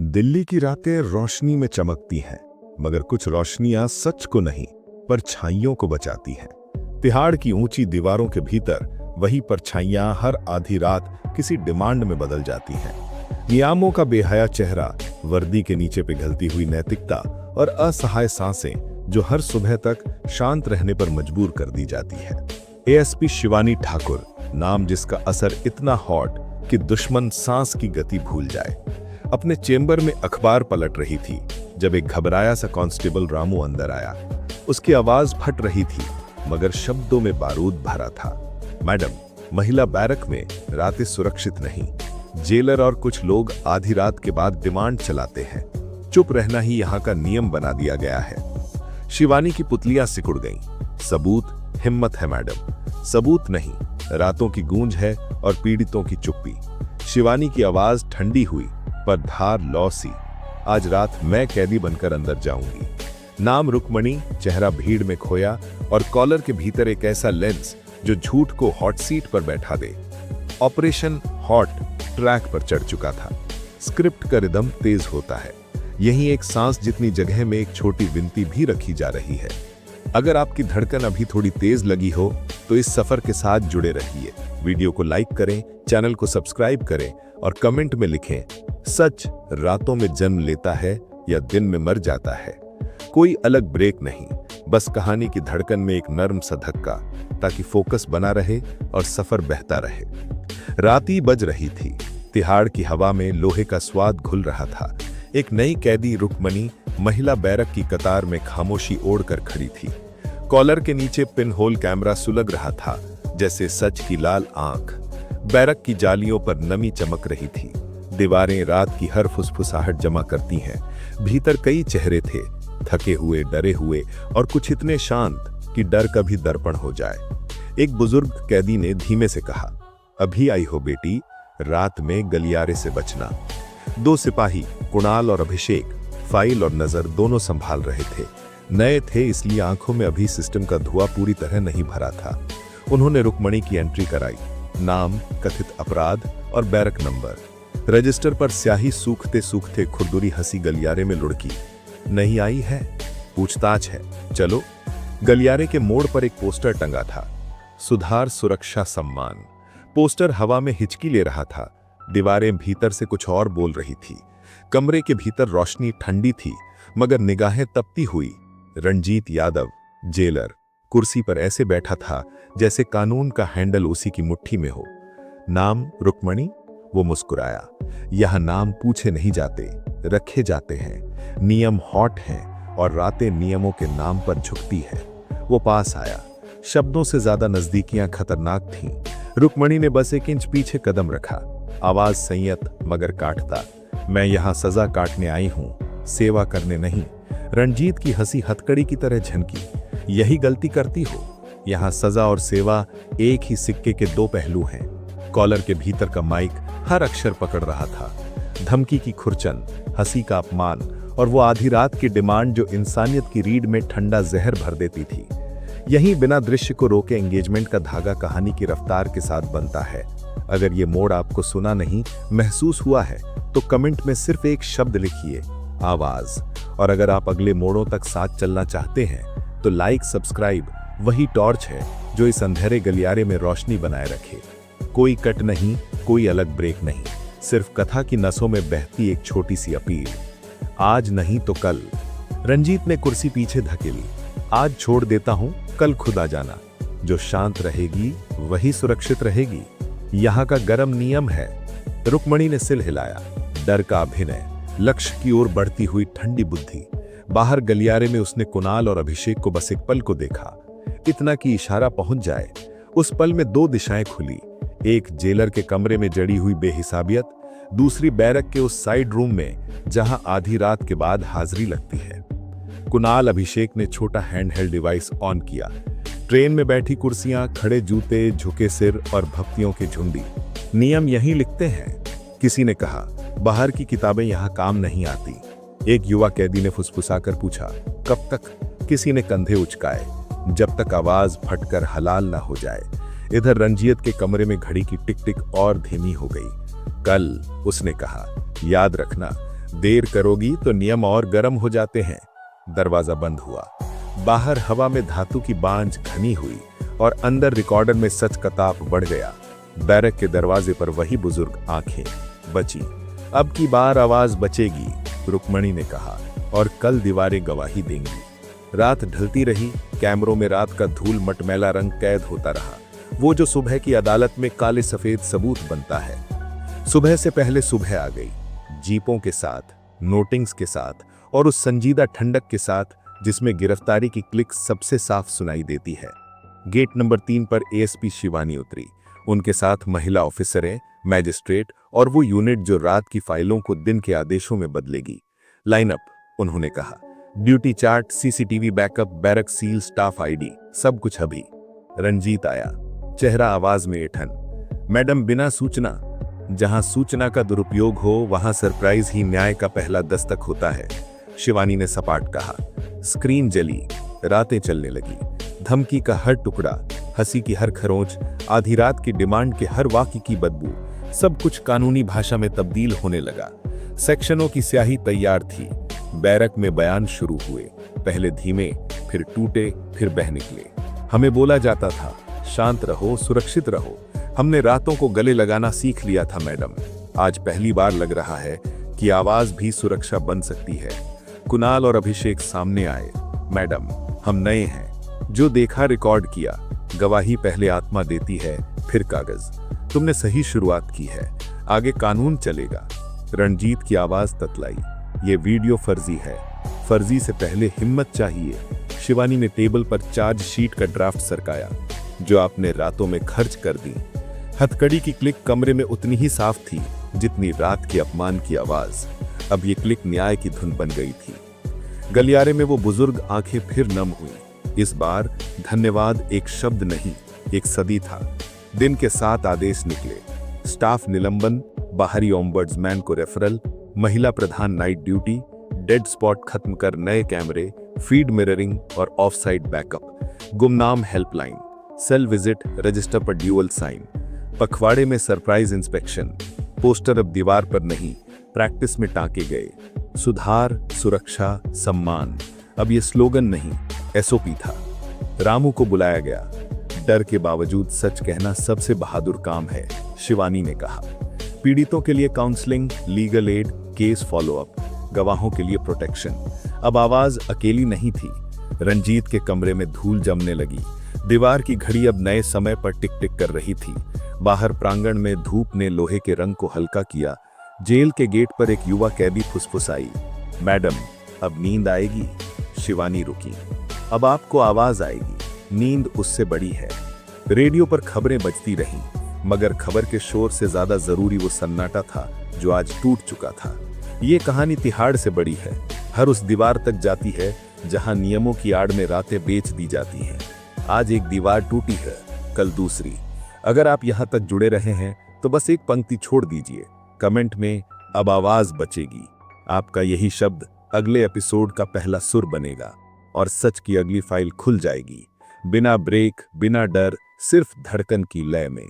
दिल्ली की रातें रोशनी में चमकती हैं, मगर कुछ रोशनियां सच को नहीं, परछाइयों को बचाती हैं। तिहाड़ की ऊंची दीवारों के भीतर वही परछाइयां हर आधी रात किसी डिमांड में बदल जाती हैं। नियामों का बेहया चेहरा, वर्दी के नीचे पिघलती हुई नैतिकता और असहाय सांसें जो हर सुबह तक शांत रहने पर मजबूर कर दी जाती है। एएसपी शिवानी ठाकुर, नाम जिसका असर इतना हॉट कि दुश्मन सांस की गति भूल जाए, अपने चेंबर में अखबार पलट रही थी जब एक घबराया सा कांस्टेबल रामू अंदर आया। उसकी आवाज फट रही थी मगर शब्दों में बारूद भरा था। मैडम, महिला बैरक में रातें सुरक्षित नहीं। जेलर और कुछ लोग आधी रात के बाद डिमांड चलाते हैं। चुप रहना ही यहाँ का नियम बना दिया गया है। शिवानी की पुतलियां सिकुड़ गईं। सबूत? हिम्मत है मैडम, सबूत नहीं, रातों की गूंज है और पीड़ितों की चुप्पी। शिवानी की आवाज ठंडी हुई पर धार लौ सी। आज रात मैं कैदी बनकर अंदर जाऊंगी। नाम रुक्मणी, चेहरा भीड़ में खोया और कॉलर के भीतर एक ऐसा लेंस जो झूठ को हॉट सीट पर बैठा दे। ऑपरेशन हॉट ट्रैक पर चढ़ चुका था। स्क्रिप्ट का रिदम तेज होता है। यहीं एक सांस जितनी जगह में एक छोटी विनती भी रखी जा रही है। अगर आपकी धड़कन अभी थोड़ी तेज लगी हो तो इस सफर के साथ जुड़े रहिए। वीडियो को लाइक करें, चैनल को सब्सक्राइब करें और कमेंट में लिखें, सच रातों में जन्म लेता है या दिन में मर जाता है। कोई अलग ब्रेक नहीं, बस कहानी की धड़कन में एक नर्म सा धक्का, ताकि फोकस बना रहे और सफर बहता रहे। राती बज रही थी। तिहाड़ की हवा में लोहे का स्वाद घुल रहा था। एक नई कैदी रुक्मणी महिला बैरक की कतार में खामोशी ओढ़कर खड़ी थी। कॉलर के नीचे पिन होल कैमरा सुलग रहा था, जैसे सच की लाल आंख। बैरक की जालियों पर नमी चमक रही थी। दीवारें रात की हर फुसफुसाहट जमा करती हैं। भीतर कई चेहरे थे, थके हुए, डरे हुए और कुछ इतने शांत कि डर कभी दर्पण हो जाए। एक बुजुर्ग कैदी ने धीमे से कहा, अभी आई हो बेटी, रात में गलियारे से बचना। दो सिपाही, कुणाल और अभिषेक, फाइल और नजर दोनों संभाल रहे थे। नए थे इसलिए आंखों में अभी सिस्टम का धुआं पूरी तरह नहीं भरा था। उन्होंने रुक्मणी की एंट्री कराई। नाम, कथित अपराध और बैरक नंबर। रजिस्टर पर स्याही सूखते सूखते खुरदुरी हंसी गलियारे में लुढ़की। नहीं आई है? पूछताछ है, चलो। गलियारे के मोड़ पर एक पोस्टर टंगा था, सुधार सुरक्षा सम्मान। पोस्टर हवा में हिचकी ले रहा था। दीवारें भीतर से कुछ और बोल रही थी। कमरे के भीतर रोशनी ठंडी थी मगर निगाहें तपती हुई। रणजीत यादव, जेलर, कुर्सी पर ऐसे बैठा था जैसे कानून का हैंडल उसी की मुट्ठी में हो। नाम रुक्मणी? वो मुस्कुराया। यह नाम पूछे नहीं जाते, रखे जाते हैं। नियम हॉट हैं और रातें नियमों के नाम पर झुकती है। वो पास आया। शब्दों से ज्यादा नजदीकियां खतरनाक थीं। रुक्मणी ने बस एक इंच पीछे कदम रखा। आवाज संयत मगर काटता, मैं यहां सजा काटने आई हूं, सेवा करने नहीं। रणजीत की हंसी हथकड़ी की तरह झनकी। यही गलती करती हो। यहां सजा और सेवा एक ही सिक्के के दो पहलू हैं। कॉलर के भीतर का माइक हर अक्षर पकड़ रहा था। धमकी की खुरचन, हंसी का अपमान और वो आधी रात की डिमांड जो इंसानियत की रीढ़ में ठंडा जहर भर देती थी। यहीं बिना दृश्य को रोके एंगेजमेंट का धागा कहानी की रफ्तार के साथ बनता है। अगर ये मोड़ आपको सुना नहीं, महसूस हुआ है तो कमेंट में सिर्फ एक शब्द लिखिए, आवाज। और अगर आप अगले मोड़ों तक साथ चलना चाहते हैं तो लाइक, सब्सक्राइब वही टॉर्च है जो इस अंधेरे गलियारे में रोशनी बनाए रखे। कोई कट नहीं, कोई अलग ब्रेक नहीं, सिर्फ कथा की नसों में बहती एक छोटी सी अपील, आज नहीं तो कल। रंजीत ने कुर्सी पीछे धकेली। आज छोड़ देता हूं, कल खुद आ जाना। जो शांत रहेगी वही सुरक्षित रहेगी। यहाँ का गरम नियम है। रुक्मणी ने सिर हिलाया। डर का अभिनय, लक्ष्य की ओर बढ़ती हुई ठंडी बुद्धि। बाहर गलियारे में उसने कुणाल और अभिषेक को बस एक पल को देखा, इतना कि इशारा पहुंच जाए। उस पल में दो दिशाएं खुली। एक जेलर के कमरे में जड़ी हुई बेहिसाबियत, दूसरी बैरक के उस साइड रूम में जहां आधी रात के बाद हाजिरी लगती है। कुणाल, अभिषेक ने छोटा हैंडहेल्ड डिवाइस ऑन किया। ट्रेन में बैठी कुर्सियां, खड़े जूते, झुके सिर और भक्तियों की झुंडी। नियम यहीं लिखते हैं, किसी ने कहा। बाहर की किताबें यहां काम नहीं आती। एक युवा कैदी ने फुसफुसाकर पूछा, कब तक? किसी ने कंधे उचकाए, जब तक आवाज फटकर हलाल ना हो जाए। इधर रंजीत के कमरे में घड़ी की टिक टिक और धीमी हो गई। कल, उसने कहा, याद रखना, देर करोगी तो नियम और गर्म हो जाते हैं। दरवाजा बंद हुआ। बाहर हवा में धातु की बांझ घनी हुई और अंदर रिकॉर्डर में सच का ताप बढ़ गया। बैरक के दरवाजे पर वही बुजुर्ग आंखें। बची, अब की बार आवाज बचेगी, रुक्मणी ने कहा, और कल दीवारें गवाही देंगी। रात ढलती रही, कैमरों में रात का धूल मटमैला रंग कैद होता रहा, वो जो सुबह की अदालत में काले सफेद सबूत बनता है। सुबह से पहले सुबह आ गई, जीपों के साथ, नोटिंग्स के साथ और उस संजीदा ठंडक के साथ जिसमें गिरफ्तारी की क्लिक सबसे साफ सुनाई देती है। गेट नंबर 3 पर एएसपी शिवानी उतरी, उनके साथ महिला ऑफिसरें, मैजिस्ट्रेट और वो यूनिट जो रात की फाइलों को दिन के आदेशों में बदलेगी। लाइनअप, उन्होंने कहा, duty chart, CCTV backup, barrack seal, staff ID, सब कुछ अभी। रंजीत आया, चेहरा आवाज में ऐंठन। मैडम, बिना सूचना। जहां सूचना का दुरुपयोग हो वहां सरप्राइज ही न्याय का पहला दस्तक होता है, शिवानी ने सपाट कहा। स्क्रीन जली, रातें चलने लगी, धमकी का हर टुकड़ा, हंसी की हर खरोंच, आधी रात की डिमांड के हर वाक्य की बदबू, सब कुछ कानूनी भाषा में तब्दील होने लगा। सेक्शनों की स्याही तैयार थी। बैरक में बयान शुरू हुए, पहले धीमे, फिर टूटे, फिर बह निकले। हमें बोला जाता था, शांत रहो, सुरक्षित रहो। हमने रातों को गले लगाना सीख लिया था मैडम। आज पहली बार लग रहा है कि आवाज भी सुरक्षा बन सकती है। कुणाल और अभिषेक सामने आए। मैडम, हम नए हैं, जो देखा रिकॉर्ड किया। गवाही पहले आत्मा देती है, फिर कागज। तुमने सही शुरुआत की है, आगे कानून चलेगा। रणजीत की आवाज ततलाई, ये वीडियो फर्जी है, फर्जी से पहले हिम्मत चाहिए। शिवानी ने टेबल पर चार्जशीट का ड्राफ्ट सरकाया, जो आपने रातों में खर्च कर दी। हथकड़ी की क्लिक कमरे में उतनी ही साफ थी जितनी रात के अपमान की आवाज। अब ये क्लिक न्याय की धुन बन गई थी। गलियारे में वो बुजुर्ग आंखें फिर नम हुई। इस बार धन्यवाद एक शब्द नहीं, एक सदी था। दिन के 7 आदेश निकले, स्टाफ निलंबन, बाहरी ओम्बड्समैन को रेफरल, महिला प्रधान नाइट ड्यूटी, डेड स्पॉट खत्म कर नए कैमरे, फीड मिररिंग और ऑफ साइड बैकअप, गुमनाम हेल्पलाइन, सेल विजिट, रजिस्टर पर ड्यूअल साइन, पखवाड़े में सरप्राइज इंस्पेक्शन। पोस्टर अब दीवार पर नहीं, प्रैक्टिस में टांके गए। सुधार, सुरक्षा, सम्मान, अब ये स्लोगन नहीं, एसओपी था। रामू को बुलाया गया। डर के बावजूद सच कहना सबसे बहादुर काम है, शिवानी ने कहा। पीड़ितों के लिए counselling, legal aid, case follow up, गवाहों के लिए प्रोटेक्शन। अब आवाज अकेली नहीं थी। रंजीत के कमरे में धूल जमने लगी। दीवार की घड़ी अब नए समय पर टिक टिक कर रही थी। बाहर प्रांगण में धूप ने लोहे के रंग को हल्का किया। जेल के गेट पर एक युवा कैदी फुसफुसाई, मैडम, अब नींद आएगी। शिवानी रुकी। अब आपको आवाज आएगी, नींद उससे बड़ी है। रेडियो पर खबरें बजती रहीं, मगर खबर के शोर से ज्यादा जरूरी वो सन्नाटा था जो आज टूट चुका था। ये कहानी तिहाड़ से बड़ी है, हर उस दीवार तक जाती है जहां नियमों की आड़ में रातें बेच दी जाती हैं। आज एक दीवार टूटी है, कल दूसरी। अगर आप यहां तक जुड़े रहे हैं तो बस एक पंक्ति छोड़ दीजिए कमेंट में, अब आवाज बचेगी। आपका यही शब्द अगले एपिसोड का पहला सुर बनेगा और सच की अगली फाइल खुल जाएगी, बिना ब्रेक, बिना डर, सिर्फ धड़कन की लय में।